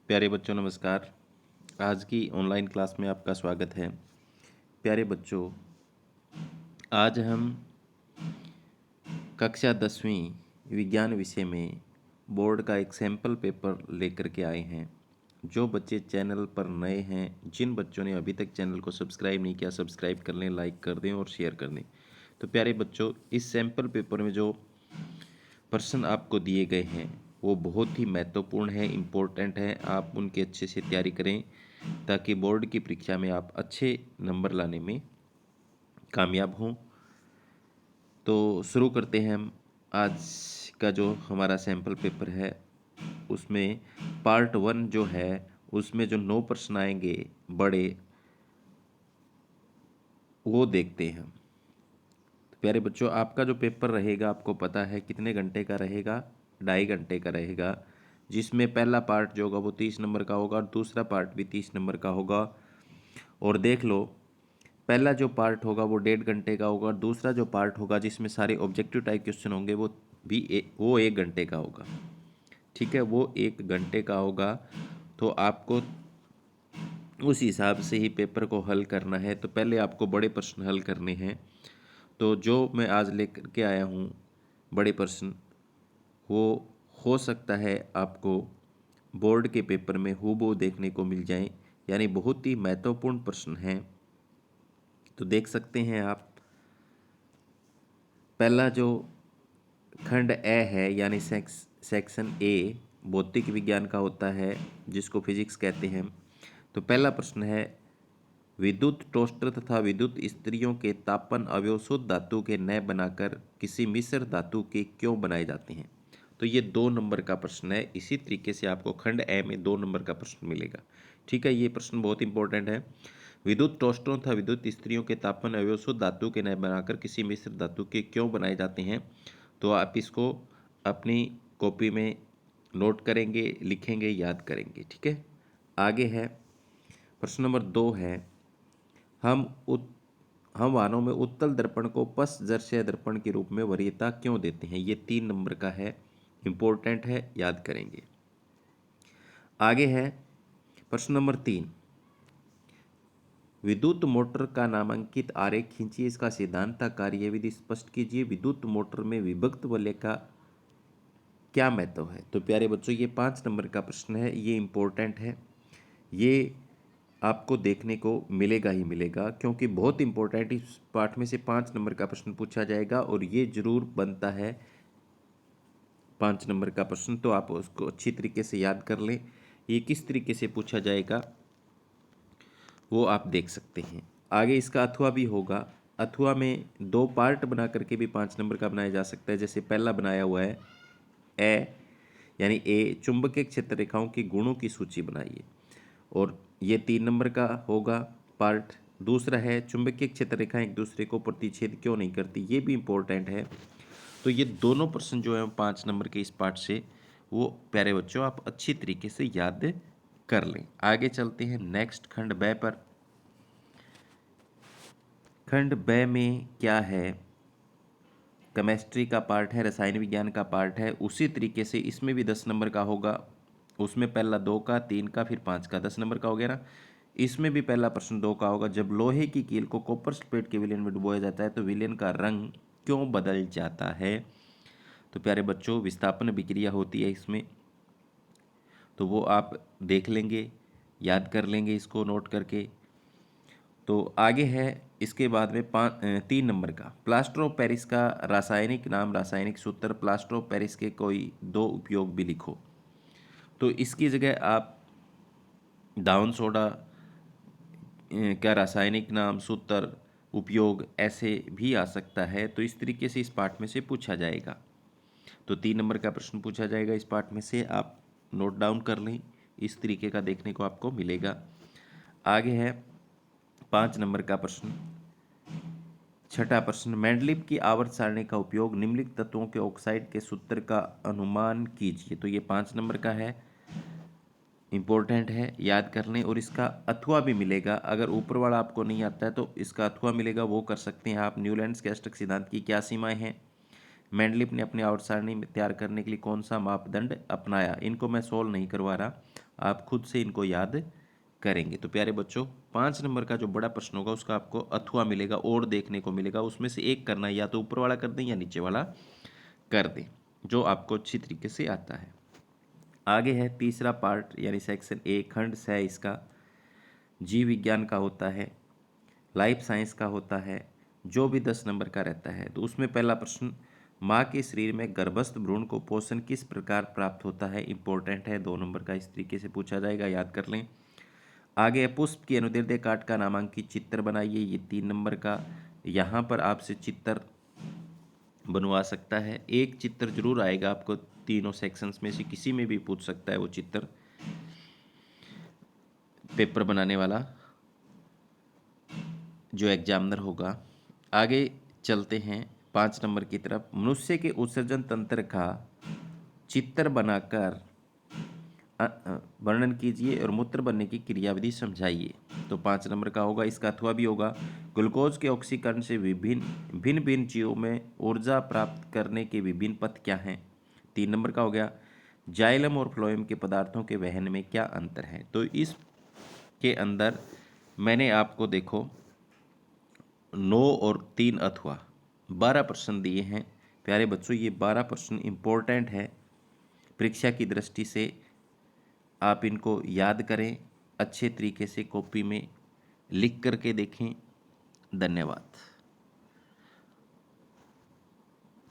प्यारे बच्चों नमस्कार। आज की ऑनलाइन क्लास में आपका स्वागत है। प्यारे बच्चों, आज हम कक्षा 10वीं विज्ञान विषय में बोर्ड का एक सैंपल पेपर लेकर के आए हैं। जो बच्चे चैनल पर नए हैं, जिन बच्चों ने अभी तक चैनल को सब्सक्राइब नहीं किया, सब्सक्राइब कर लें, लाइक कर दें और शेयर कर दें। तो प्यारे बच्चों, इस सैंपल पेपर में जो प्रश्न आपको दिए गए हैं वो बहुत ही महत्वपूर्ण है, इम्पोर्टेंट है। आप उनकी अच्छे से तैयारी करें ताकि बोर्ड की परीक्षा में आप अच्छे नंबर लाने में कामयाब हों। तो शुरू करते हैं हम। आज का जो हमारा सैंपल पेपर है उसमें पार्ट 1 जो है उसमें जो 9 प्रश्न आएंगे बड़े, वो देखते हैं। तो प्यारे बच्चों, आपका जो पेपर रहेगा आपको पता है कितने घंटे का रहेगा? 2.5 घंटे का रहेगा, जिसमें पहला पार्ट जो होगा वो 30 नंबर का होगा और दूसरा पार्ट भी 30 नंबर का होगा। और देख लो, पहला जो पार्ट होगा वो 1.5 घंटे का होगा और दूसरा जो पार्ट होगा जिसमें सारे ऑब्जेक्टिव टाइप क्वेश्चन होंगे वो 1 घंटे का होगा। ठीक है, वो 1 घंटे का होगा। तो आपको उस हिसाब से ही पेपर को हल करना है। तो पहले आपको बड़े प्रश्न हल करने हैं। तो जो मैं आज लेकर के आया हूँ बड़े प्रश्न, वो हो सकता है आपको बोर्ड के पेपर में हूबहू देखने को मिल जाए, यानी बहुत ही महत्वपूर्ण प्रश्न हैं। तो देख सकते हैं आप, पहला जो खंड ए है यानी सेक्शन ए भौतिक विज्ञान का होता है, जिसको फिजिक्स कहते हैं। तो पहला प्रश्न है, विद्युत टोस्टर तथा विद्युत इस्त्रियों के तापन अवयव शुद्ध धातु के न बनाकर किसी मिश्र धातु के क्यों बनाए जाते हैं? तो ये 2 नंबर का प्रश्न है। इसी तरीके से आपको खंड ए में 2 नंबर का प्रश्न मिलेगा। ठीक है, ये प्रश्न बहुत इंपॉर्टेंट है। विद्युत टोस्टरों तथा विद्युत इस्त्रियों के तापन अवयव शुद्ध धातु के न बनाकर किसी मिश्र धातु के क्यों बनाए जाते हैं? तो आप इसको अपनी कॉपी में नोट करेंगे, लिखेंगे, याद करेंगे। ठीक है, आगे है प्रश्न नंबर 2 है, हम उत हम वाहनों में उत्तल दर्पण को पश्चर्या दर्पण के रूप में वरीयता क्यों देते हैं? ये 3 नंबर का है, इंपॉर्टेंट है, याद करेंगे। आगे है प्रश्न नंबर 3, विद्युत मोटर का नामांकित आरेख खींचिए, इसका सिद्धांत कार्यविधि स्पष्ट कीजिए, विद्युत मोटर में विभक्त वलय का क्या महत्व है? तो प्यारे बच्चों, ये 5 नंबर का प्रश्न है, ये इंपॉर्टेंट है। ये आपको देखने को मिलेगा ही मिलेगा, क्योंकि बहुत इंपॉर्टेंट, इस पाठ में से 5 नंबर का प्रश्न पूछा जाएगा और ये जरूर बनता है 5 नंबर का प्रश्न। तो आप उसको अच्छी तरीके से याद कर लें। ये किस तरीके से पूछा जाएगा वो आप देख सकते हैं। आगे इसका अथवा भी होगा। अथवा में 2 पार्ट बना करके भी 5 नंबर का बनाया जा सकता है। जैसे पहला बनाया हुआ है ए यानी ए, चुंबकीय क्षेत्र रेखाओं की गुणों की सूची बनाइए, और ये 3 नंबर का होगा पार्ट। दूसरा है, चुंबकीय क्षेत्र रेखाएं एक दूसरे को प्रतिच्छेद क्यों नहीं करती? ये भी इंपॉर्टेंट है। तो ये दोनों प्रश्न जो है 5 नंबर के इस पार्ट से, वो प्यारे बच्चों आप अच्छी तरीके से याद कर लें। आगे चलते हैं नेक्स्ट खंड ब पर। खंड ब में क्या है? केमिस्ट्री का पार्ट है, रसायन विज्ञान का पार्ट है। उसी तरीके से इसमें भी 10 नंबर का होगा। उसमें पहला 2 का, 3 का, फिर 5 का, 10 नंबर का हो गया ना। इसमें भी पहला प्रश्न 2 का होगा, जब लोहे की कील को कॉपर सल्फेट के विलयन में डुबोया जाता है तो विलयन का रंग क्यों बदल जाता है? तो प्यारे बच्चों, विस्थापन अभिक्रिया होती है इसमें, तो वो आप देख लेंगे, याद कर लेंगे इसको नोट करके। तो आगे है इसके बाद में 3 नंबर का, प्लास्टर ऑफ पेरिस का रासायनिक नाम, रासायनिक सूत्र। प्लास्टर ऑफ पेरिस के कोई 2 उपयोग भी लिखो। तो इसकी जगह आप दाउन सोडा का रासायनिक नाम, सूत्र, उपयोग ऐसे भी आ सकता है। तो इस तरीके से इस पार्ट में से पूछा जाएगा। तो 3 नंबर का प्रश्न पूछा जाएगा इस पार्ट में से, आप नोट डाउन कर लें। इस तरीके का देखने को आपको मिलेगा। आगे है 5 नंबर का प्रश्न, छठा प्रश्न, मेंडलीव की आवर्त सारणी का उपयोग निम्नलिखित तत्वों के ऑक्साइड के सूत्र का अनुमान कीजिए। तो ये 5 नंबर का है, इंपॉर्टेंट है, याद कर लें। और इसका अथवा भी मिलेगा। अगर ऊपर वाला आपको नहीं आता है तो इसका अथवा मिलेगा, वो कर सकते हैं आप। न्यूलैंड्स के अष्टक सिद्धांत की क्या सीमाएं हैं? मेंडलीव ने अपनी आवर्त सारणी में तैयार करने के लिए कौन सा मापदंड अपनाया? इनको मैं सोल्व नहीं करवा रहा, आप खुद से इनको याद करेंगे। तो प्यारे बच्चों, 5 नंबर का जो बड़ा प्रश्न होगा उसका आपको अथवा मिलेगा और देखने को मिलेगा, उसमें से एक करना है, या तो ऊपर वाला कर दें या नीचे वाला कर दें, जो आपको अच्छी तरीके से आता है। आगे है तीसरा पार्ट यानी सेक्शन ए, खंड है इसका, जीव विज्ञान का होता है, लाइफ साइंस का होता है, जो भी 10 नंबर का रहता है। तो उसमें पहला प्रश्न, माँ के शरीर में गर्भस्थ भ्रूण को पोषण किस प्रकार प्राप्त होता है, इंपॉर्टेंट है, 2 नंबर का इस तरीके से पूछा जाएगा, याद कर लें। आगे है पुष्प की अनुदैर्ध्य काट का नामांकित चित्र बनाइए, ये 3 नंबर का, यहाँ पर आपसे चित्र बनवा सकता है, एक चित्र जरूर आएगा आपको, तीनों सेक्शंस में से किसी में भी पूछ सकता है वो चित्र, पेपर बनाने वाला जो एग्जामिनर होगा। आगे चलते हैं 5 नंबर की तरफ, मनुष्य के उत्सर्जन तंत्र का चित्र बनाकर वर्णन कीजिए और मूत्र बनने की क्रियाविधि समझाइए। तो 5 नंबर का होगा, इसका अथवा भी होगा, ग्लूकोज के ऑक्सीकरण से विभिन्न भिन्न भिन्न जीवों में ऊर्जा प्राप्त करने के विभिन्न पथ क्या हैं। 3 नंबर का हो गया, जाइलम और फ्लोएम के पदार्थों के वहन में क्या अंतर है। तो इस के अंदर मैंने आपको देखो 9 और 3 अथवा 12 प्रश्न दिए हैं। प्यारे बच्चों, ये 12 प्रश्न इम्पोर्टेंट है परीक्षा की दृष्टि से, आप इनको याद करें, अच्छे तरीके से कॉपी में लिख करके देखें। धन्यवाद।